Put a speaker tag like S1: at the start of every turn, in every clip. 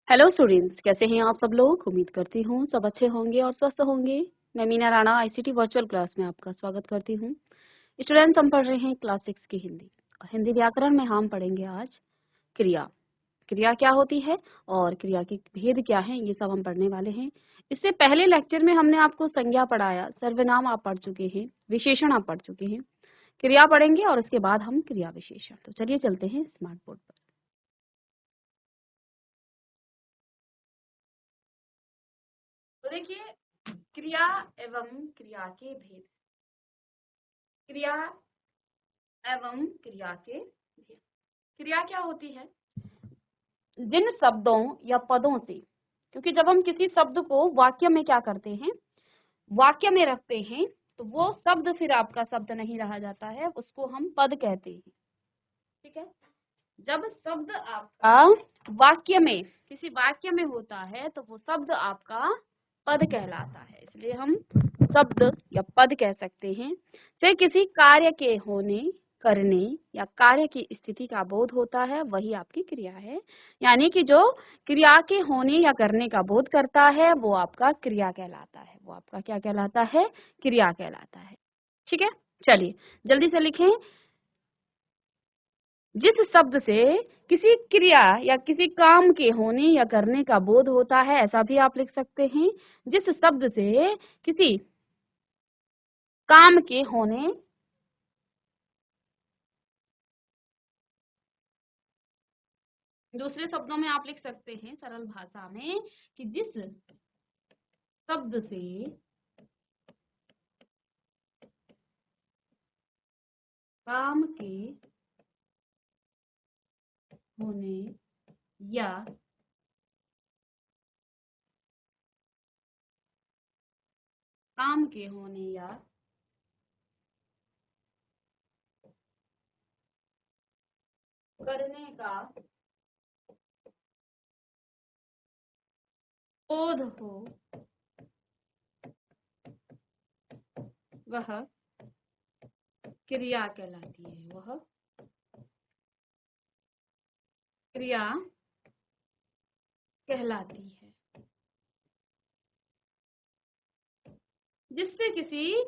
S1: Hello students, कैसे हैं आप सब लोग। उम्मीद करती हूँ सब अच्छे होंगे और स्वस्थ होंगे। मैं Meena Rana ICT virtual class में आपका स्वागत करती हूँ। स्टूडेंट्स, हम पढ़ रहे हैं क्लास 6 की हिंदी और हिंदी व्याकरण में हम पढ़ेंगे आज क्रिया। क्रिया क्या होती है और क्रिया के भेद क्या हैं, ये सब हम पढ़ने वाले हैं। इससे पहले लेक्चर में हमने आपको संज्ञा पढ़ाया, सर्वनाम आप पढ़ चुके हैं, विशेषण आप पढ़ चुके हैं। क्रिया पढ़ेंगे और उसके बाद हम क्रिया विशेषण। तो चलिए चलते हैं स्मार्ट बोर्ड पर। तो देखिए, क्रिया एवं क्रिया के भेद। क्रिया एवं क्रिया के भेद। क्रिया क्या होती है? जिन शब्दों या पदों से, क्योंकि जब हम किसी शब्द को वाक्य में क्या करते हैं, वाक्य में रखते हैं, तो वो शब्द फिर आपका शब्द नहीं रहा जाता है, उसको हम पद कहते हैं। ठीक है। जब शब्द आपका वाक्य में, किसी वाक्य में होता है, तो वो शब्द आपका पद कहलाता है। इसलिए हम शब्द या पद कह सकते हैं। फिर किसी कार्य के होने, करने या कार्य की स्थिति का बोध होता है, वही आपकी क्रिया है। यानी कि जो क्रिया के होने या करने का बोध करता है, वो आपका क्रिया कहलाता है। वो आपका क्या कहलाता है? क्रिया कहलाता है। ठीक है, चलिए जल्दी से लिखें। जिस शब्द से किसी क्रिया या किसी काम के होने या करने का बोध होता है, ऐसा भी आप लिख सकते हैं। जिस शब्द से किसी काम के होने दूसरे शब्दों में आप लिख सकते हैं सरल भाषा में कि जिस शब्द से काम के होने या काम के होने या करने का बोध हो, वह क्रिया कहलाती है। वह क्रिया कहलाती है। जिससे किसी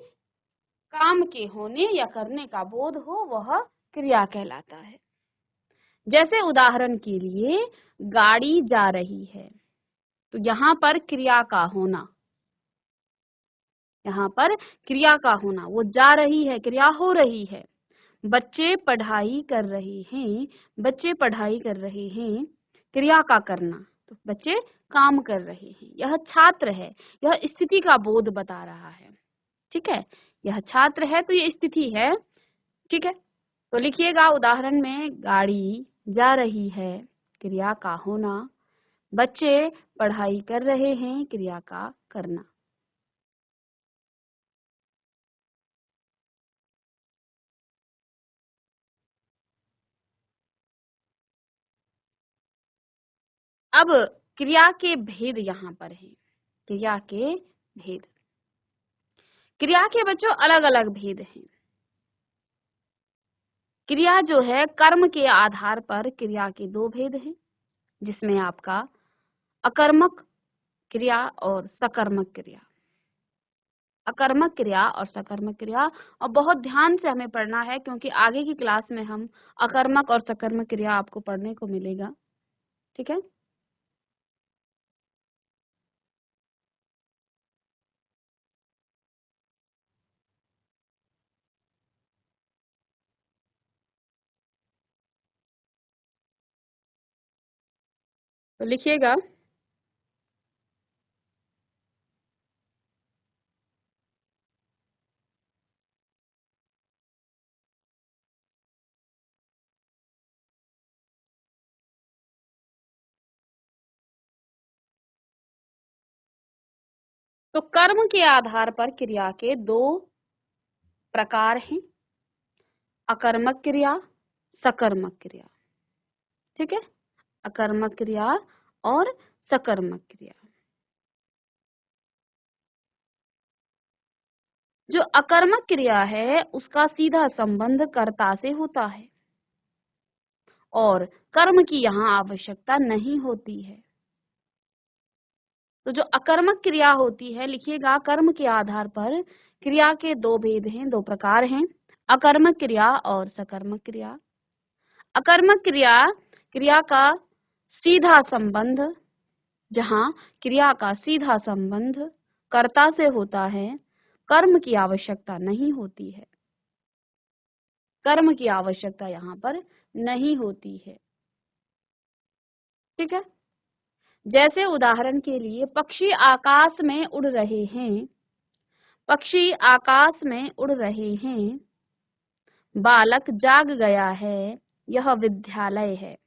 S1: काम के होने या करने का बोध हो, वह क्रिया कहलाता है। जैसे उदाहरण के लिए, गाड़ी जा रही है, तो यहाँ पर क्रिया का होना, यहाँ पर क्रिया का होना, वो जा रही है, क्रिया हो रही है। बच्चे पढ़ाई कर रहे हैं, बच्चे पढ़ाई कर रहे हैं, क्रिया का करना, तो बच्चे काम कर रहे हैं। यह छात्र है, यह स्थिति का बोध बता रहा है। ठीक है, यह छात्र है तो ये स्थिति है। ठीक है, तो लिखिएगा उदाहरण में, गाड़ी जा रही है, क्रिया का होना, बच्चे पढ़ाई कर रहे हैं, क्रिया का करना। अब क्रिया के भेद यहाँ पर है। क्रिया के भेद, क्रिया के बच्चों अलग अलग भेद हैं। क्रिया जो है, कर्म के आधार पर क्रिया के दो भेद हैं, जिसमें आपका अकर्मक क्रिया और सकर्मक क्रिया। अकर्मक क्रिया और सकर्मक क्रिया, और बहुत ध्यान से हमें पढ़ना है, क्योंकि आगे की क्लास में हम अकर्मक और सकर्मक क्रिया आपको पढ़ने को मिलेगा। ठीक है, तो लिखिएगा। तो कर्म के आधार पर क्रिया के दो प्रकार हैं, अकर्मक क्रिया, सकर्मक क्रिया। ठीक है, अकर्मक क्रिया और सकर्मक क्रिया। जो अकर्मक क्रिया है, उसका सीधा संबंध कर्ता से होता है और कर्म की यहाँ आवश्यकता नहीं होती है। तो जो अकर्मक क्रिया होती है, लिखिएगा कर्म के आधार पर क्रिया के दो भेद हैं, दो प्रकार हैं, अकर्मक क्रिया और सकर्मक क्रिया। अकर्मक क्रिया, क्रिया का सीधा संबंध, जहां क्रिया का सीधा संबंध कर्ता से होता है, कर्म की आवश्यकता नहीं होती है, कर्म की आवश्यकता यहाँ पर नहीं होती है। ठीक है, जैसे उदाहरण के लिए पक्षी आकाश में उड़ रहे हैं, पक्षी आकाश में उड़ रहे हैं, बालक जाग गया है, यह विद्यालय है।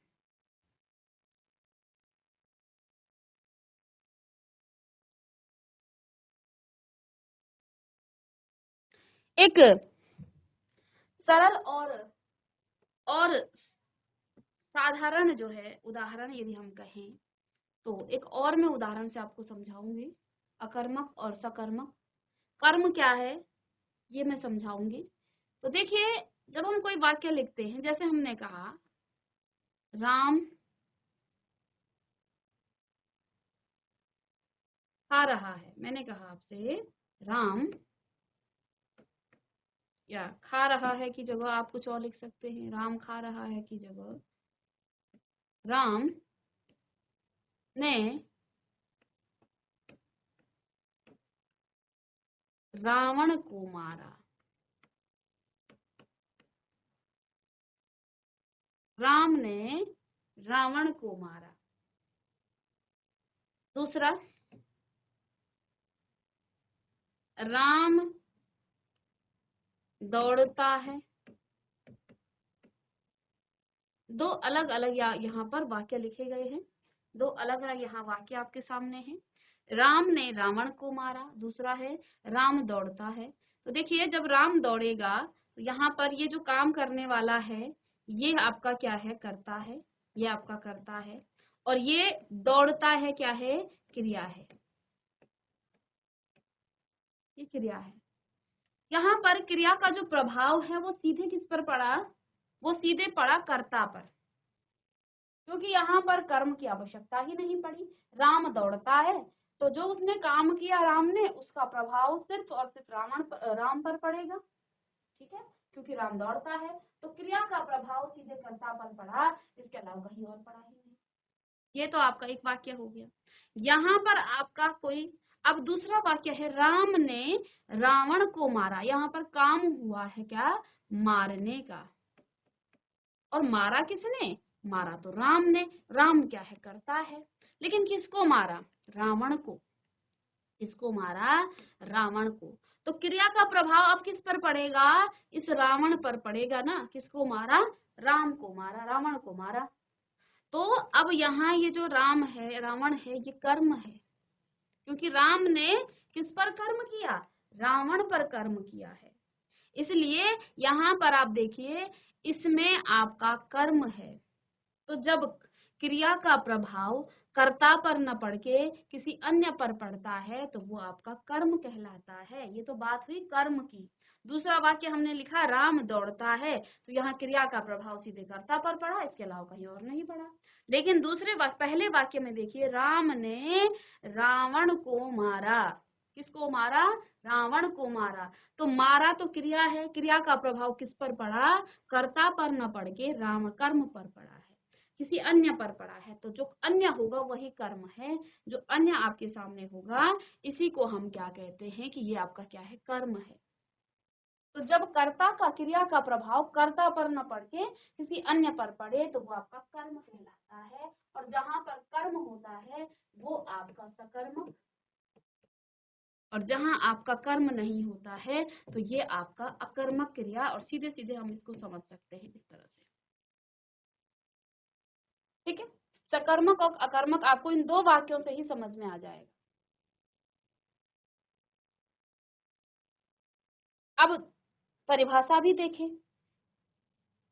S1: एक सरल और साधारण जो है उदाहरण यदि हम कहें तो एक और मैं उदाहरण से आपको समझाऊंगी, अकर्मक और सकर्मक। कर्म क्या है ये मैं समझाऊंगी। तो देखिए, जब हम कोई वाक्य लिखते हैं, जैसे हमने कहा राम खा रहा है, मैंने कहा आपसे राम, या खा रहा है की जगह आप कुछ और लिख सकते हैं, राम खा रहा है की जगह राम ने रावण को मारा, राम ने रावण को मारा। दूसरा, राम दौड़ता है। दो अलग अलग यहाँ पर वाक्य लिखे गए हैं, दो अलग अलग यहाँ वाक्य आपके सामने हैं। राम ने रावण को मारा, दूसरा है राम दौड़ता है। तो देखिए, जब राम दौड़ेगा तो यहाँ पर ये जो काम करने वाला है ये आपका क्या है, कर्ता है, ये आपका कर्ता है, और ये दौड़ता है क्या है, क्रिया है, ये क्रिया है। यहाँ पर क्रिया का जो प्रभाव है वो सीधे किस पर पड़ा, वो सीधे पड़ा कर्ता पर, क्योंकि यहाँ पर कर्म की आवश्यकता ही नहीं पड़ी। राम दौड़ता है तो जो उसने काम किया राम ने, उसका प्रभाव सिर्फ और सिर्फ राम पर पड़ेगा। ठीक है, क्योंकि राम दौड़ता है तो क्रिया का प्रभाव सीधे कर्ता पर पड़ा, इसके अलावा कहीं और पड़ा ही नहीं। ये तो आपका एक वाक्य हो गया। यहाँ पर आपका कोई अब दूसरा वाक्य है, राम ने रावण को मारा। यहाँ पर काम हुआ है क्या, मारने का, और मारा किसने, मारा तो राम ने। राम क्या है, करता है, लेकिन किसको मारा, रावण को। किसको मारा, रावण को। तो क्रिया का प्रभाव अब किस पर पड़ेगा, इस रावण पर पड़ेगा ना। किसको मारा, राम को मारा, रावण को मारा। तो अब यहाँ ये जो राम है, रावण है, ये कर्म है, क्योंकि राम ने किस पर कर्म किया, रावण पर कर्म किया है। इसलिए यहाँ पर आप देखिए, इसमें आपका कर्म है। तो जब क्रिया का प्रभाव कर्ता पर न पड़ के किसी अन्य पर पड़ता है तो वो आपका कर्म कहलाता है। ये तो बात हुई कर्म की। दूसरा वाक्य हमने लिखा राम दौड़ता है, तो यहाँ क्रिया का प्रभाव सीधे कर्ता पर पड़ा, इसके अलावा कहीं और नहीं पड़ा। लेकिन पहले वाक्य में देखिए, राम ने रावण को मारा। किसको मारा, रावण को मारा। तो मारा तो क्रिया है, क्रिया का प्रभाव किस पर पड़ा, कर्ता पर न पड़ के राम कर्म पर पड़ा है, किसी अन्य पर पड़ा है। तो जो अन्य होगा वही कर्म है, जो अन्य आपके सामने होगा इसी को हम क्या कहते हैं कि ये आपका क्या है, कर्म है। तो जब कर्ता का, क्रिया का प्रभाव कर्ता पर न पड़ के किसी अन्य पर पड़े तो वो आपका कर्म कहलाता है, और जहां पर कर्म होता है वो आपका सकर्मक, और जहां आपका कर्म नहीं होता है तो ये आपका अकर्मक क्रिया। और सीधे सीधे हम इसको समझ सकते हैं इस तरह से। ठीक है, सकर्मक और अकर्मक आपको इन दो वाक्यों से ही समझ में आ जाएगा। अब परिभाषा भी देखें।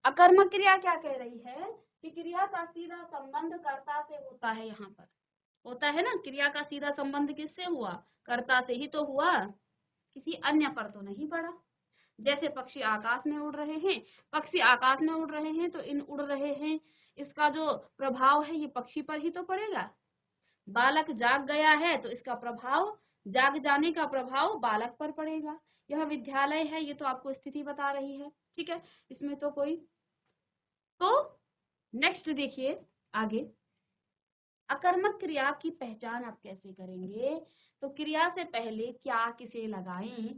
S1: अकर्मक क्रिया क्या कह रही है कि क्रिया का सीधा संबंध कर्ता से होता है। यहाँ पर होता है ना, क्रिया का सीधा संबंध किससे हुआ, कर्ता से ही तो हुआ, किसी अन्य पर तो नहीं पड़ा। जैसे पक्षी आकाश में उड़ रहे हैं, पक्षी आकाश में उड़ रहे हैं तो इन उड़ रहे हैं इसका जो प्रभाव है ये पक्षी पर ही तो पड़ेगा। बालक जाग गया है तो इसका प्रभाव, जाग जाने का प्रभाव बालक पर पड़ेगा। यह विद्यालय है, ये तो आपको स्थिति बता रही है, ठीक है, इसमें तो कोई। तो नेक्स्ट देखिए आगे, अकर्मक क्रिया की पहचान आप कैसे करेंगे? तो क्रिया से पहले क्या किसे लगाएं।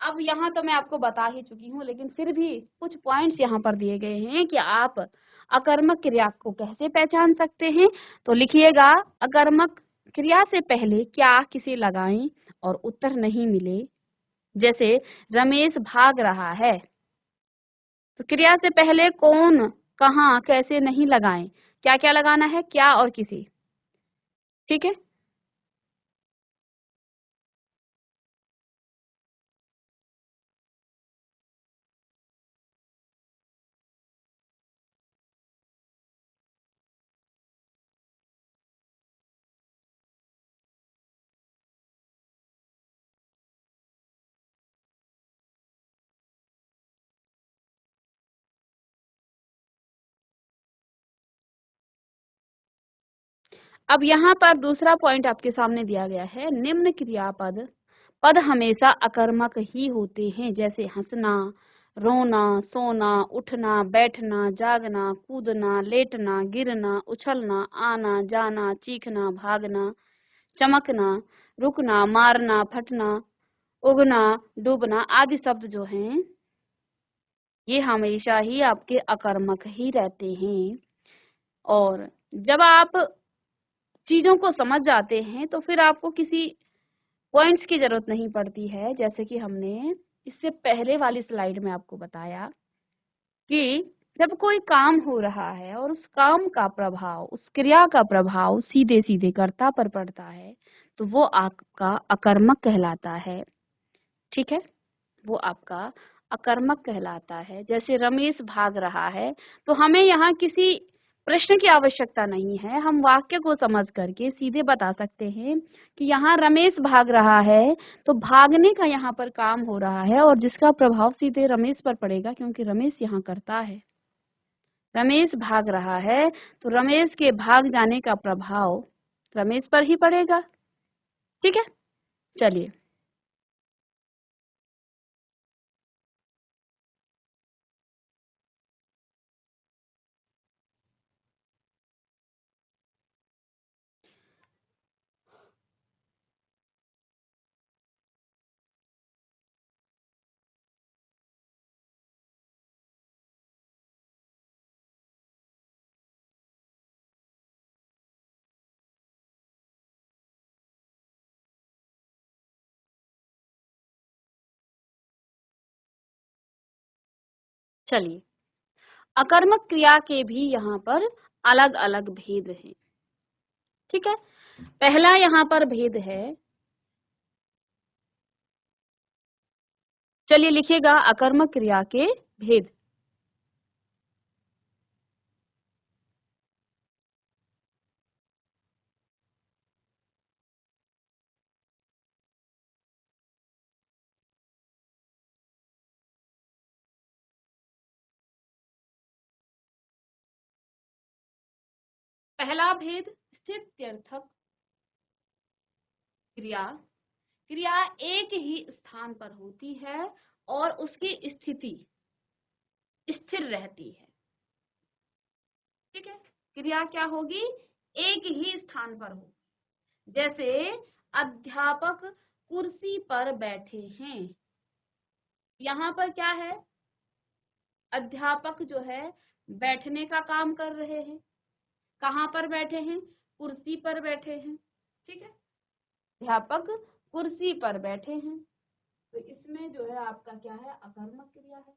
S1: अब यहाँ तो मैं आपको बता ही चुकी हूँ, लेकिन फिर भी कुछ पॉइंट्स यहाँ पर दिए गए हैं कि आप अकर्मक क्रिया को कैसे पहचान सकते हैं। तो लिखिएगा, अकर्मक क्रिया से पहले क्या किसे लगाएं और उत्तर नहीं मिले। जैसे रमेश भाग रहा है, तो क्रिया से पहले कौन, कहाँ, कैसे नहीं लगाएं। क्या क्या लगाना है, क्या और किसे, ठीक है। अब यहाँ पर दूसरा पॉइंट आपके सामने दिया गया है, निम्न क्रियापद पद हमेशा अकर्मक ही होते हैं, जैसे हंसना, रोना, सोना, उठना, बैठना, जागना, कूदना, लेटना, गिरना, उछलना, आना, जाना, चीखना, भागना, चमकना, रुकना, मारना, फटना, उगना, डूबना आदि शब्द जो हैं ये हमेशा ही आपके अकर्मक ही रहते हैं। और जब आप चीजों को समझ जाते हैं तो फिर आपको किसी पॉइंट्स की जरूरत नहीं पड़ती है। जैसे कि हमने इससे पहले वाली स्लाइड में आपको बताया कि जब कोई काम हो रहा है और उस काम का प्रभाव, उस क्रिया का प्रभाव सीधे सीधे कर्ता पर पड़ता है तो वो आपका अकर्मक कहलाता है, ठीक है, वो आपका अकर्मक कहलाता है। जैसे रमेश भाग रहा है, तो हमें यहाँ किसी प्रश्न की आवश्यकता नहीं है, हम वाक्य को समझ करके सीधे बता सकते हैं कि यहाँ रमेश भाग रहा है, तो भागने का यहाँ पर काम हो रहा है और जिसका प्रभाव सीधे रमेश पर पड़ेगा क्योंकि रमेश यहाँ करता है। रमेश भाग रहा है तो रमेश के भाग जाने का प्रभाव रमेश पर ही पड़ेगा, ठीक है। चलिए, चलिए, अकर्मक क्रिया के भी यहाँ पर अलग अलग भेद हैं, ठीक है। पहला यहाँ पर भेद है, चलिए लिखिएगा, अकर्मक क्रिया के भेद। पहला भेद, स्थित्यर्थक क्रिया। क्रिया एक ही स्थान पर होती है और उसकी स्थिति स्थिर रहती है, ठीक है। क्रिया क्या होगी, एक ही स्थान पर हो। जैसे अध्यापक कुर्सी पर बैठे हैं, यहाँ पर क्या है, अध्यापक जो है बैठने का काम कर रहे हैं। कहाँ पर बैठे हैं, कुर्सी पर बैठे हैं, ठीक है। अध्यापक कुर्सी पर बैठे हैं, तो इसमें जो है आपका क्या है, अकर्मक क्रिया है।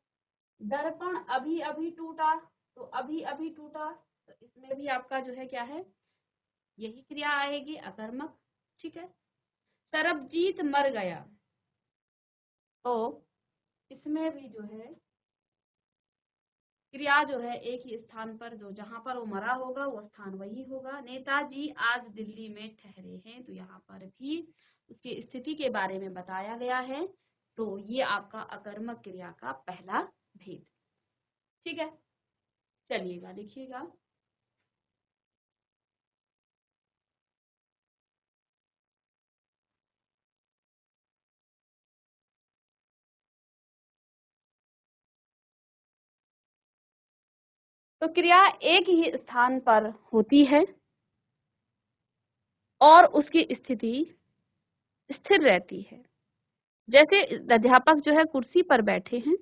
S1: दर्पण अभी अभी टूटा, तो अभी अभी टूटा, तो इसमें भी आपका जो है क्या है, यही क्रिया आएगी, अकर्मक, ठीक है। सरबजीत मर गया, तो इसमें भी जो है क्रिया जो है एक ही स्थान पर, जो जहां पर वो मरा होगा वो स्थान वही होगा। नेताजी आज दिल्ली में ठहरे हैं, तो यहाँ पर भी उसकी स्थिति के बारे में बताया गया है। तो ये आपका अकर्मक क्रिया का पहला भेद, ठीक है। चलिएगा, लिखिएगा, तो क्रिया एक ही स्थान पर होती है और उसकी स्थिति स्थिर रहती है। जैसे अध्यापक जो है कुर्सी पर बैठे हैं,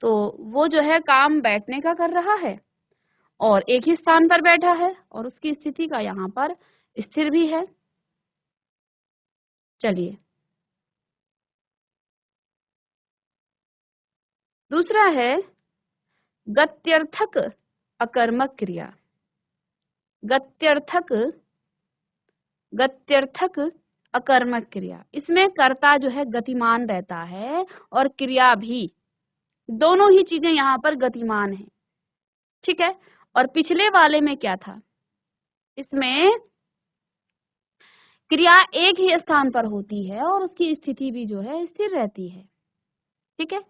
S1: तो वो जो है काम बैठने का कर रहा है और एक ही स्थान पर बैठा है और उसकी स्थिति का यहाँ पर स्थिर भी है। चलिए, दूसरा है गत्यर्थक अकर्मक क्रिया। गत्यर्थक गत्यर्थक अकर्मक क्रिया, इसमें कर्ता जो है गतिमान रहता है और क्रिया भी, दोनों ही चीजें यहाँ पर गतिमान है। ठीक है। और पिछले वाले में क्या था, इसमें क्रिया एक ही स्थान पर होती है और उसकी स्थिति भी जो है स्थिर रहती है। ठीक है।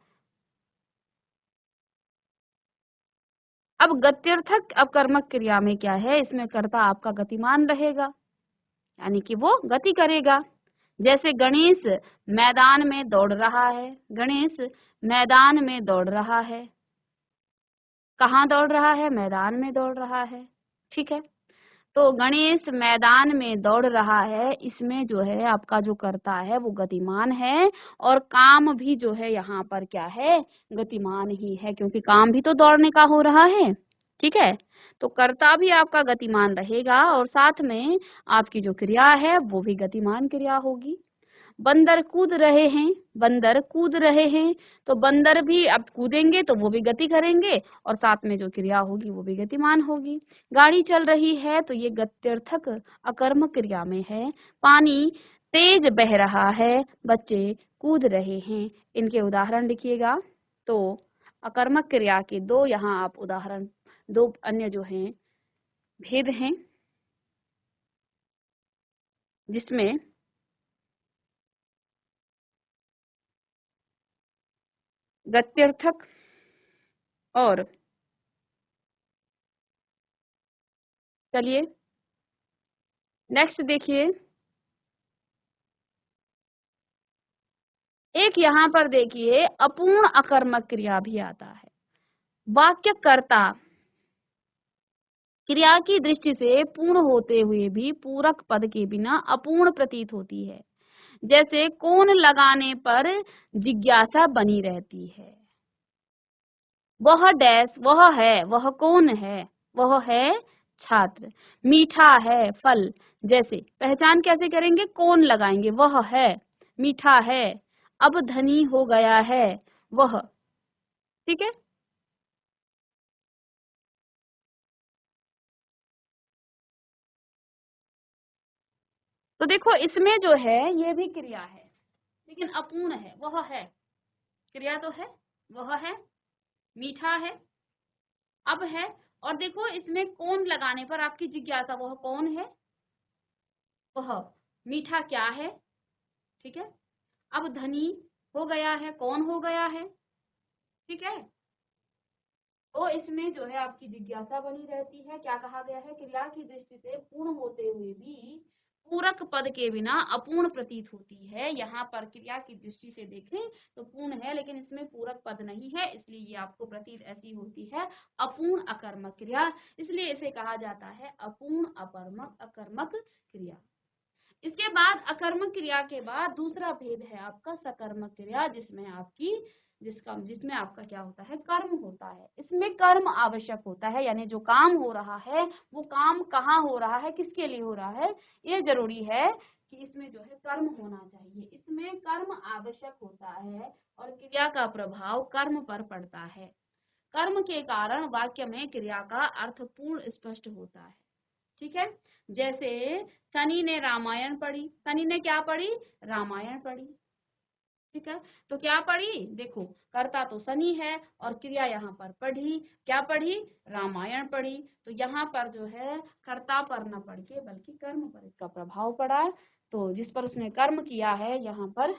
S1: अब गत्यर्थक अकर्मक क्रिया में क्या है, इसमें कर्ता आपका गतिमान रहेगा, यानी कि वो गति करेगा। जैसे गणेश मैदान में दौड़ रहा है। गणेश मैदान में दौड़ रहा है। कहाँ दौड़ रहा है? मैदान में दौड़ रहा है। ठीक है। तो गणेश मैदान में दौड़ रहा है, इसमें जो है आपका जो कर्ता है वो गतिमान है और काम भी जो है यहाँ पर क्या है, गतिमान ही है, क्योंकि काम भी तो दौड़ने का हो रहा है। ठीक है। तो कर्ता भी आपका गतिमान रहेगा और साथ में आपकी जो क्रिया है वो भी गतिमान क्रिया होगी। बंदर कूद रहे हैं। बंदर कूद रहे हैं, तो बंदर भी अब कूदेंगे तो वो भी गति करेंगे और साथ में जो क्रिया होगी वो भी गतिमान होगी। गाड़ी चल रही है, तो ये गत्यर्थक अकर्मक क्रिया में है। पानी तेज बह रहा है, बच्चे कूद रहे हैं। इनके उदाहरण लिखिएगा। तो अकर्मक क्रिया के दो यहाँ आप उदाहरण, दो अन्य जो हैं भेद हैं, जिसमें गत्यर्थक और, चलिए नेक्स्ट देखिए, एक यहाँ पर देखिए अपूर्ण अकर्मक क्रिया भी आता है। वाक्यकर्ता क्रिया की दृष्टि से पूर्ण होते हुए भी पूरक पद के बिना अपूर्ण प्रतीत होती है। जैसे कौन लगाने पर जिज्ञासा बनी रहती है। वह डैश, वह है, वह कौन है, वह है छात्र। मीठा है फल, जैसे पहचान कैसे करेंगे, कौन लगाएंगे, वह है, मीठा है। अब धनी हो गया है वह। ठीक है। तो देखो इसमें जो है ये भी क्रिया है लेकिन अपूर्ण है। वह है, क्रिया तो है, वह है, मीठा है, अब है, और देखो इसमें कौन लगाने पर आपकी जिज्ञासा, वह कौन है, वह मीठा क्या है। ठीक है। अब धनी हो गया है, कौन हो गया है। ठीक है। तो इसमें जो है आपकी जिज्ञासा बनी रहती है। क्या कहा गया है, क्रिया की दृष्टि से पूर्ण होते हुए भी पूरक पद के बिना अपूर्ण प्रतीत होती है। यहाँ पर क्रिया की दृष्टि से देखें तो पूर्ण है लेकिन इसमें पूरक पद नहीं है, इसलिए ये आपको प्रतीत ऐसी होती है अपूर्ण अकर्मक क्रिया, इसलिए इसे कहा जाता है अपूर्ण अपरमक अकर्मक क्रिया। इसके बाद अकर्मक क्रिया के बाद दूसरा भेद है आपका सकर्मक क्रिया, जिसमें आपका क्या होता है, कर्म होता है। इसमें कर्म आवश्यक होता है, यानी जो काम हो रहा है वो काम कहाँ हो रहा है, किसके लिए हो रहा है, ये जरूरी है कि इसमें जो है कर्म होना चाहिए। इसमें कर्म आवश्यक होता है और क्रिया का प्रभाव कर्म पर पड़ता है। कर्म के कारण वाक्य में क्रिया का अर्थ पूर्ण स्पष्ट होता है। ठीक है। जैसे सनी ने रामायण पढ़ी, सनी ने क्या पढ़ी, रामायण पढ़ी। ठीक है। तो क्या पढ़ी, देखो कर्ता तो सनी है और क्रिया यहाँ पर पढ़ी, क्या पढ़ी, रामायण पढ़ी। तो यहाँ पर जो है कर्ता पर न पढ़ के बल्कि कर्म पर इसका प्रभाव पड़ा है, तो जिस पर उसने कर्म किया है यहाँ पर।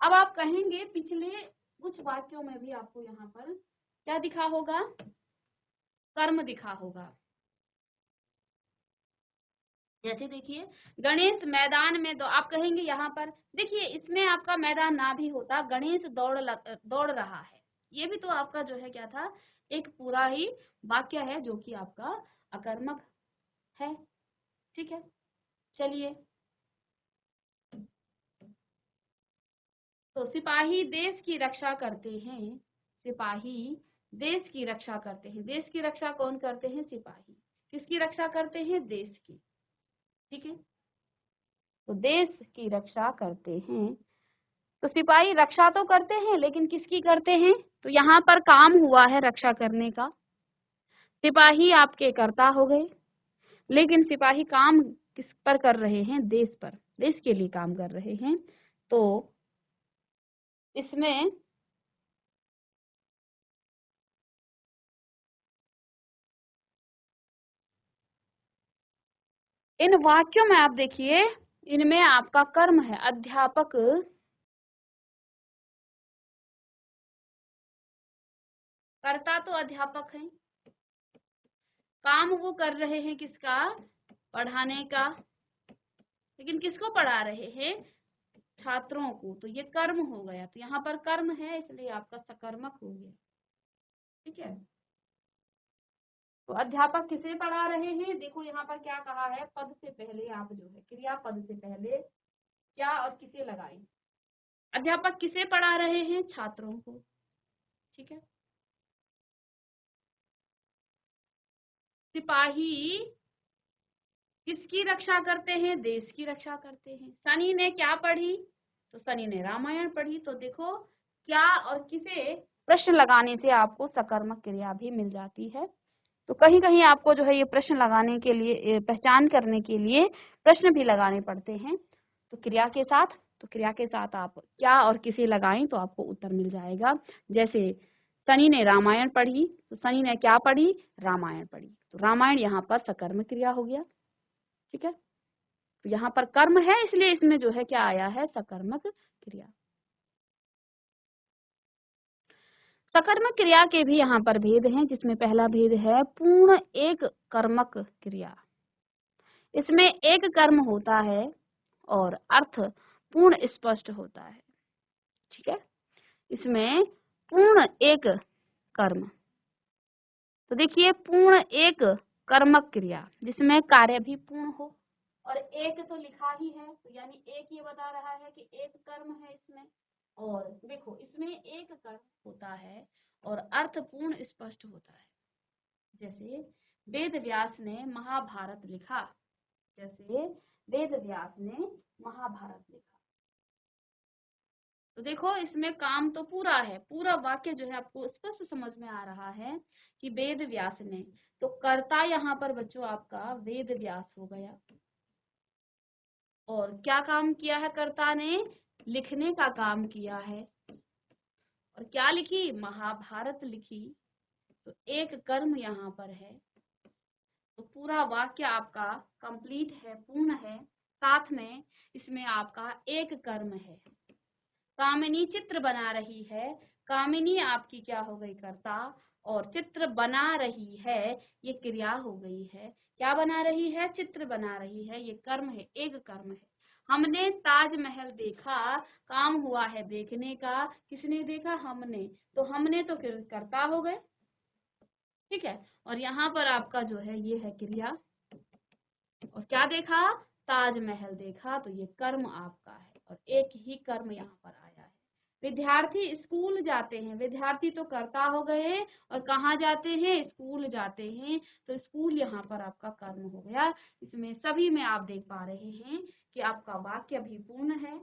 S1: अब आप कहेंगे पिछले कुछ वाक्यों में भी आपको यहाँ पर क्या दिखा होगा, कर्म दिखा होगा। जैसे देखिए गणेश मैदान में आप कहेंगे यहाँ पर, देखिए इसमें आपका मैदान ना भी होता, गणेश दौड़ रहा है, ये भी तो आपका जो है क्या था, एक पूरा ही वाक्य है जो कि आपका अकर्मक है। ठीक है, चलिए। तो सिपाही देश की रक्षा करते हैं। सिपाही देश की रक्षा करते हैं। देश की रक्षा कौन करते हैं? सिपाही। किसकी रक्षा करते हैं? देश की। ठीक है, तो देश की रक्षा करते हैं। तो सिपाही रक्षा तो करते हैं, लेकिन किसकी करते हैं? तो यहाँ पर काम हुआ है रक्षा करने का। सिपाही आपके कर्ता हो गए, लेकिन सिपाही काम किस पर कर रहे हैं? देश पर, देश के लिए काम कर रहे हैं। तो इसमें इन वाक्यों में आप देखिए, इनमें आपका कर्म है अध्यापक। कर्ता तो अध्यापक है, काम वो कर रहे हैं किसका? पढ़ाने का। लेकिन किसको पढ़ा रहे हैं? छात्रों को। तो ये कर्म हो गया, तो यहाँ पर कर्म है, इसलिए आपका सकर्मक हो गया। ठीक है, तो अध्यापक किसे पढ़ा रहे हैं? देखो यहाँ पर क्या कहा है, पद से पहले आप जो है क्रिया पद से पहले क्या और किसे लगाएं? अध्यापक किसे पढ़ा रहे हैं? छात्रों को। ठीक है, सिपाही किसकी रक्षा करते हैं? देश की रक्षा करते हैं। सनी ने क्या पढ़ी? तो सनी ने रामायण पढ़ी। तो देखो, क्या और किसे प्रश्न लगाने से आपको सकर्मक क्रिया भी मिल जाती है। तो कहीं कहीं आपको जो है ये प्रश्न लगाने के लिए, पहचान करने के लिए प्रश्न भी लगाने पड़ते हैं। तो क्रिया के साथ, तो क्रिया के साथ आप क्या और किसे लगाएं तो आपको उत्तर मिल जाएगा। जैसे सनी ने रामायण पढ़ी, तो सनी ने क्या पढ़ी? रामायण पढ़ी। तो रामायण यहाँ पर सकर्मक क्रिया हो गया। ठीक है, तो यहाँ पर कर्म है, इसलिए इसमें जो है क्या आया है? सकर्मक क्रिया। सकर्मक क्रिया के भी यहाँ पर भेद हैं, जिसमें पहला भेद है पूर्ण एक कर्मक क्रिया। इसमें एक कर्म होता है और अर्थ पूर्ण स्पष्ट होता है। ठीक है, इसमें पूर्ण एक कर्म। तो देखिए, पूर्ण एक कर्मक क्रिया जिसमें कार्य भी पूर्ण हो, और एक तो लिखा ही है, तो यानी एक ये बता रहा है कि एक कर्म है इसमें। और देखो, इसमें एक कर्म होता है और अर्थ पूर्ण स्पष्ट होता है। जैसे वेद व्यास ने महाभारत लिखा। जैसे वेद व्यास ने महाभारत लिखा। तो देखो, इसमें काम तो पूरा है, पूरा वाक्य जो है आपको स्पष्ट समझ में आ रहा है कि वेद व्यास ने। तो कर्ता यहाँ पर बच्चों आपका वेद व्यास हो गया। और क्या काम किया है कर्ता ने? लिखने का काम किया है। और क्या लिखी? महाभारत लिखी। तो एक कर्म यहाँ पर है। तो पूरा वाक्य आपका कंप्लीट है, पूर्ण है। साथ में इसमें आपका एक कर्म है। कामिनी चित्र बना रही है। कामिनी आपकी क्या हो गई? कर्ता। और चित्र बना रही है, ये क्रिया हो गई है। क्या बना रही है? चित्र बना रही है, ये कर्म है, एक कर्म है। हमने ताजमहल देखा, काम हुआ है देखने का। किसने देखा? हमने। तो हमने तो कर्ता हो गए। ठीक है, और यहाँ पर आपका जो है ये है क्रिया। और क्या देखा? ताजमहल देखा। तो ये कर्म आपका है, और एक ही कर्म यहाँ पर आया है। विद्यार्थी स्कूल जाते हैं। विद्यार्थी तो कर्ता हो गए, और कहाँ जाते हैं? स्कूल जाते हैं। तो स्कूल यहाँ पर आपका कर्म हो गया। इसमें सभी में आप देख पा रहे हैं कि आपका वाक्य भी पूर्ण है,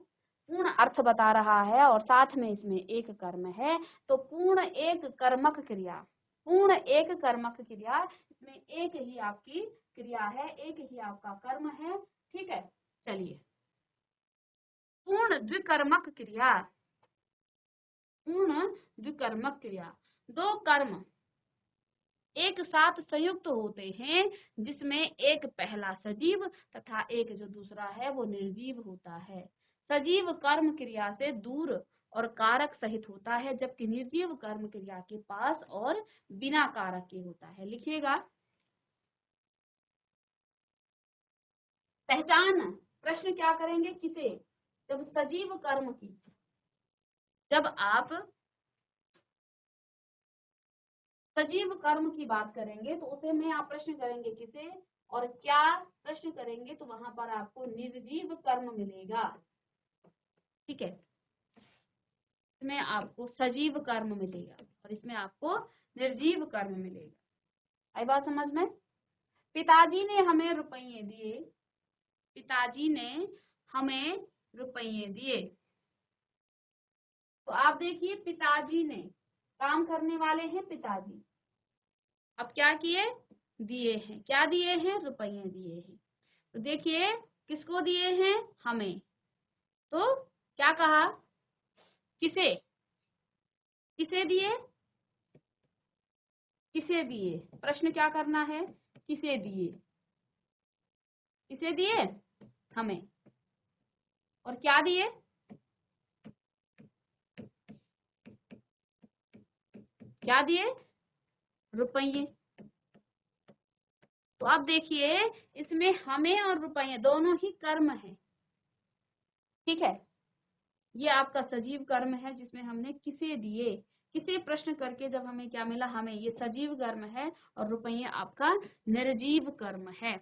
S1: पूर्ण अर्थ बता रहा है, और साथ में इसमें एक कर्म है। तो पूर्ण एक कर्मक क्रिया, पूर्ण एक कर्मक क्रिया, इसमें एक ही आपकी क्रिया है, एक ही आपका कर्म है। ठीक है, चलिए। पूर्ण द्विकर्मक क्रिया। पूर्ण द्विकर्मक क्रिया, दो कर्म एक साथ संयुक्त होते हैं, जिसमें एक पहला सजीव तथा एक जो दूसरा है वो निर्जीव होता है। सजीव कर्म क्रिया से दूर और कारक सहित होता है, जबकि निर्जीव कर्म क्रिया के पास और बिना कारक के होता है। लिखिएगा, पहचान। प्रश्न क्या करेंगे? किसे? जब सजीव कर्म की, जब आप सजीव कर्म की बात करेंगे तो उसे में आप प्रश्न करेंगे किसे और क्या प्रश्न करेंगे तो वहां पर आपको निर्जीव कर्म मिलेगा। ठीक है, इसमें आपको सजीव कर्म मिलेगा और इसमें आपको निर्जीव कर्म मिलेगा। आई बात समझ में? पिताजी ने हमें रुपये दिए, पिताजी ने हमें रुपये दिए। तो आप देखिए पिताजी ने, काम करने वाले हैं पिताजी, अब क्या किए, दिए हैं, क्या दिए हैं, रुपये दिए हैं। तो देखिए किसको दिए हैं, हमें, तो क्या कहा, किसे, किसे दिए, किसे दिए, प्रश्न क्या करना है, किसे दिए, किसे दिए, हमें, और क्या दिए, क्या दिए, रुपये। तो अब देखिए इसमें हमें और रुपये दोनों ही कर्म है। ठीक है, ये आपका सजीव कर्म है जिसमें हमने किसे दिए, किसे प्रश्न करके जब हमें क्या मिला, हमें, ये सजीव कर्म है और रुपये आपका निर्जीव कर्म है।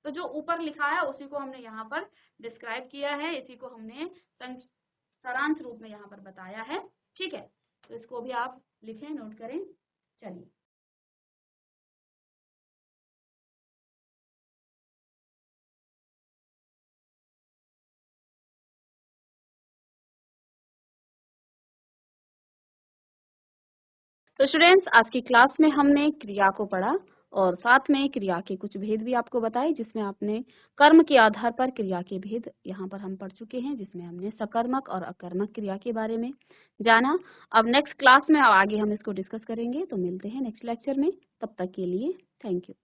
S1: तो जो ऊपर लिखा है उसी को हमने यहाँ पर डिस्क्राइब किया है, इसी को हमने सारांश रूप में यहाँ पर बताया है। ठीक है, तो इसको भी आप लिखें, नोट करें। चलिए, तो स्टूडेंट्स आज की क्लास में हमने क्रिया को पढ़ा और साथ में क्रिया के कुछ भेद भी आपको बताए, जिसमें आपने कर्म के आधार पर क्रिया के भेद यहाँ पर हम पढ़ चुके हैं, जिसमें हमने सकर्मक और अकर्मक क्रिया के बारे में जाना। अब नेक्स्ट क्लास में आगे हम इसको डिस्कस करेंगे, तो मिलते हैं नेक्स्ट लेक्चर में। तब तक के लिए थैंक यू।